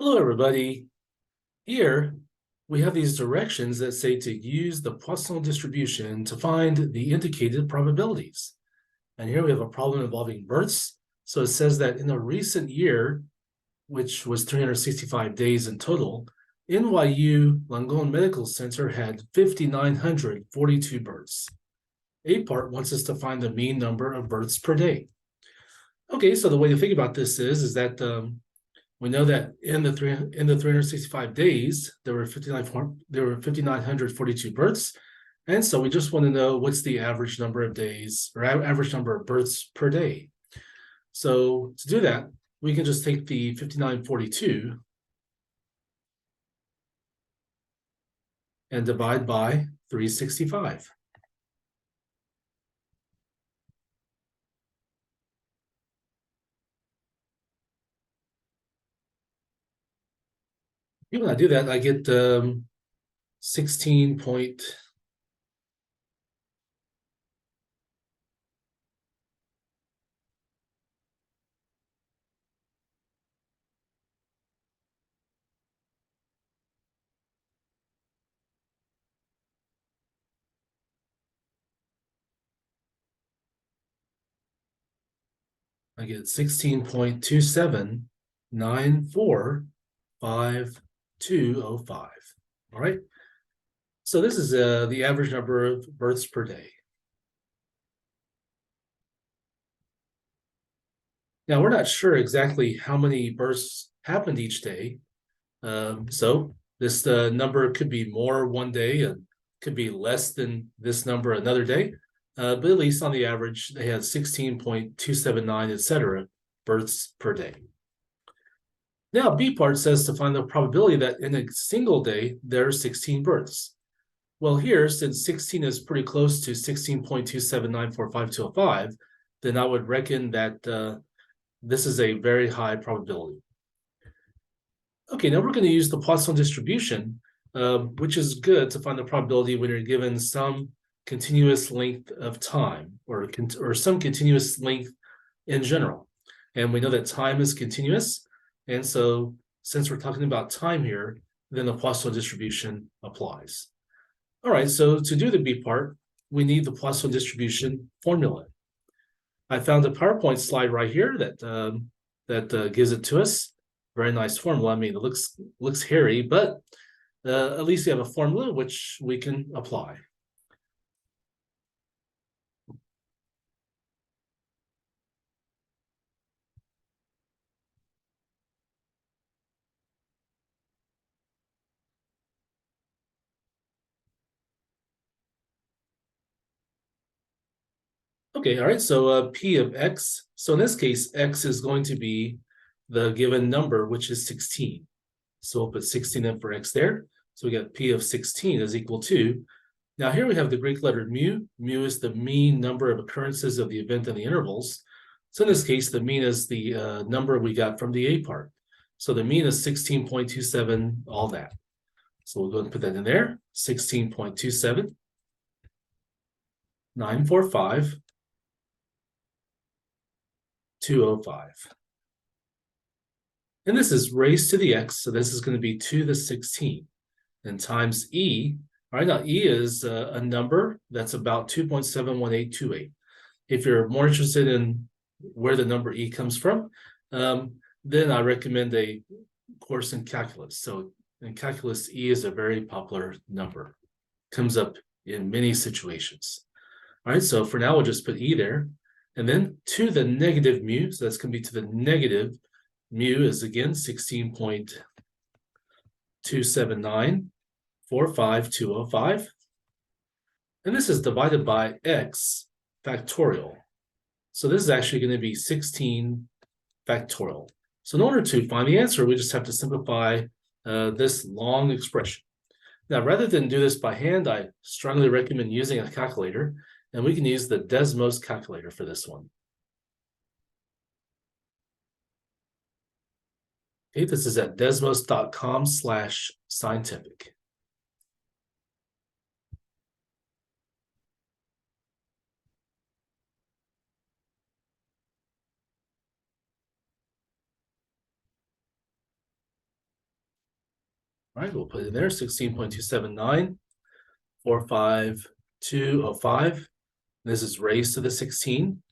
Hello, everybody. Here, we have these directions that say to use the Poisson distribution to find the indicated probabilities. And here we have a problem involving births. So it says that in a recent year, which was 365 days in total, NYU Langone Medical Center had 5,942 births. A part wants us to find the mean number of births per day. Okay, so the way to think about this is that we know that in the 365 days, there were 5,942 births. And so we just want to know what's the average number of days or average number of births per day. So to do that, we can just take the 5,942 and divide by 365. When I do that, I get 16 point. I get 16.27945205. All right. So this is the average number of births per day. Now, we're not sure exactly how many births happened each day. So this number could be more one day and could be less than this number another day. But at least on the average, they had 16.279, etc. births per day. Now, B part says to find the probability that in a single day, there are 16 births. Well, here, since 16 is pretty close to 16.2794525, then I would reckon that this is a very high probability. Okay, now we're going to use the Poisson distribution, which is good to find the probability when you're given some continuous length of time or some continuous length in general. And we know that time is continuous. And so since we're talking about time here, then the Poisson distribution applies. All right, so to do the B part, we need the Poisson distribution formula. I found a PowerPoint slide right here that gives it to us. Very nice formula. I mean, it looks hairy, but at least we have a formula which we can apply. Okay, all right, so P of X. So in this case, X is going to be the given number, which is 16. So we'll put 16 in for X there. So we got P of 16 is equal to, now here we have the Greek letter mu. Mu is the mean number of occurrences of the event in the intervals. So in this case, the mean is the number we got from the A part. So the mean is 16.27, all that. So we'll go and put that in there, 16.27, 945, 205. And this is raised to the X, so this is going to be to the 16. And times E, all right, now E is a number that's about 2.71828. If you're more interested in where the number E comes from, then I recommend a course in calculus. So in calculus, E is a very popular number. Comes up in many situations. All right, so for now, we'll just put E there. And then to the negative mu, so that's going to be to the negative, mu is again 16.2794525. And this is divided by X factorial. So this is actually going to be 16 factorial. So in order to find the answer, we just have to simplify this long expression. Now, rather than do this by hand, I strongly recommend using a calculator, and we can use the Desmos calculator for this one. Okay, this is at desmos.com/scientific. All right, we'll put it in there, 16.279, 45205. This is raised to the 16.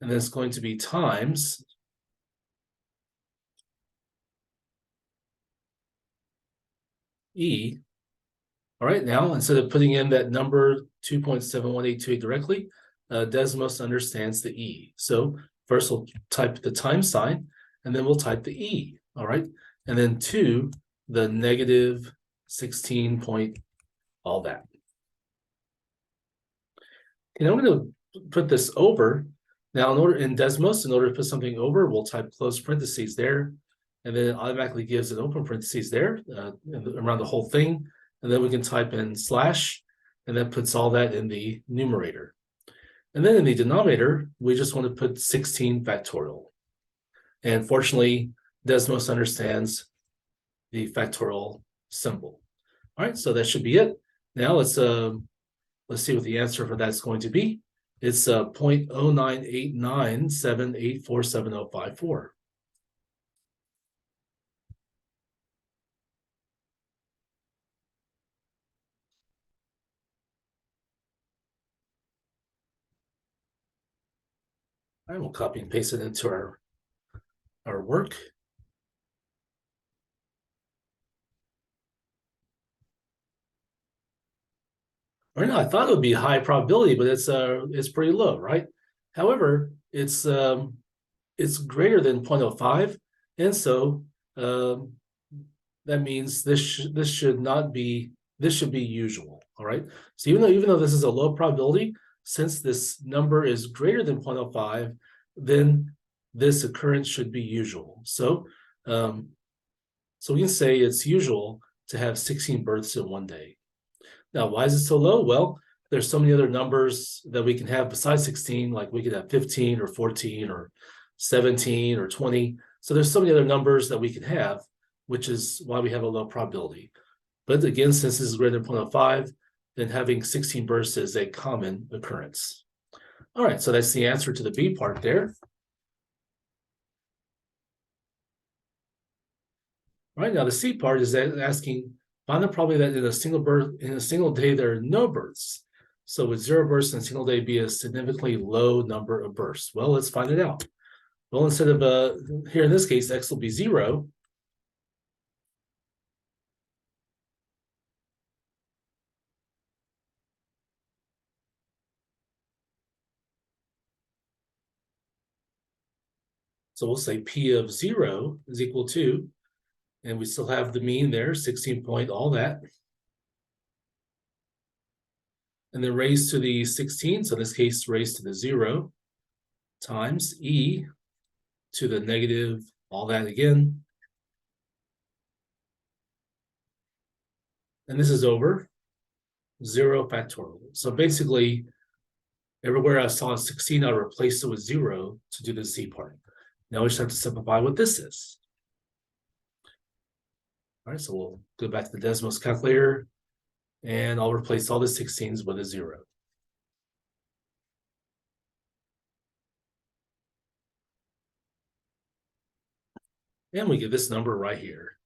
And then it's going to be times E. All right, now instead of putting in that number 2.71828 directly, Desmos understands the E. So first we'll type the times sign, and then we'll type the E. All right, and then to the negative 16 point all that. And I'm going to put this over. Now, in Desmos, in order to put something over, we'll type close parentheses there, and then it automatically gives an open parentheses there around the whole thing. And then we can type in slash, and that puts all that in the numerator. And then in the denominator, we just want to put 16 factorial. And fortunately, Desmos understands the factorial symbol. All right, so that should be it. Now let's see what the answer for that's going to be. It's 0.098978477054. All right, we'll copy and paste it into our work. Or no, I thought it would be high probability, but it's pretty low, right? However, it's greater than 0.05, and so that means this should be usual. All right. So even though this is a low probability, since this number is greater than 0.05, then this occurrence should be usual. So so we can say it's usual to have 16 births in one day. Now, why is it so low? Well, there's so many other numbers that we can have besides 16, like we could have 15 or 14 or 17 or 20. So there's so many other numbers that we can have, which is why we have a low probability. But again, since this is greater than 0.05, then having 16 bursts is a common occurrence. All right, so that's the answer to the B part there. All right, now the C part is asking, find the probability that in a single day there are no births. So would 0 bursts in a single day be a significantly low number of bursts? Well, let's find it out. Well, instead of here in this case, X will be 0. So we'll say P of 0 is equal to, and we still have the mean there, 16 point, all that. And then raised to the 16, so in this case, raised to the 0, times E to the negative, all that again. And this is over 0 factorial. So basically, everywhere I saw a 16, I replaced it with 0 to do the Z part. Now we just have to simplify what this is. All right, so we'll go back to the Desmos calculator, and I'll replace all the 16s with a 0. And we get this number right here.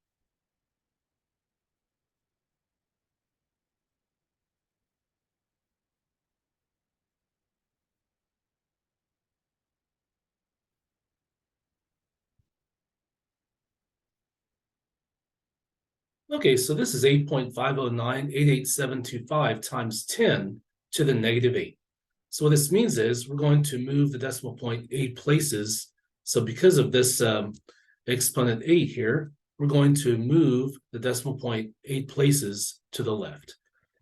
Okay, so this is 8.509888725 times 10 to the negative 8. So what this means is we're going to move the decimal point 8 places. So because of this exponent 8 here, we're going to move the decimal point 8 places to the left.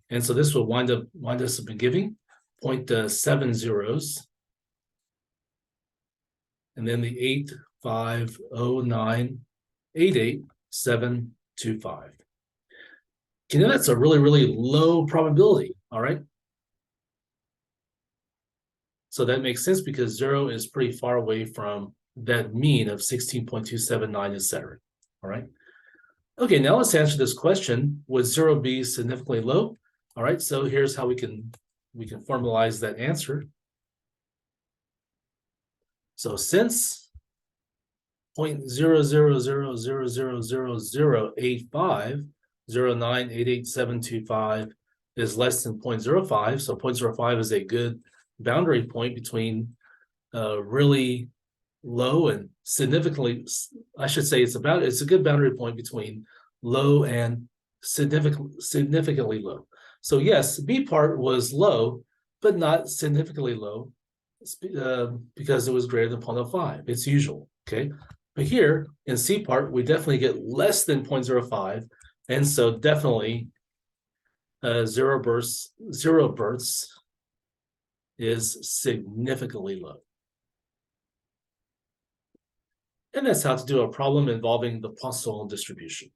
And so this will wind us up in giving 0.7 and then the 8.509888725. You know, that's a really, really low probability, all right? So that makes sense because 0 is pretty far away from that mean of 16.279, etc. All right. Okay, now let's answer this question. Would 0 be significantly low? All right, so here's how we can formalize that answer. So since 0.00000085, 0.9888725 is less than 0.05. So 0.05 is a good boundary point between really low and significantly, I should say it's a good boundary point between low and significantly low. So yes, B part was low, but not significantly low because it was greater than 0.05. It's usual, okay? But here in C part, we definitely get less than 0.05. And so definitely zero births is significantly low. And that's how to do a problem involving the Poisson distribution.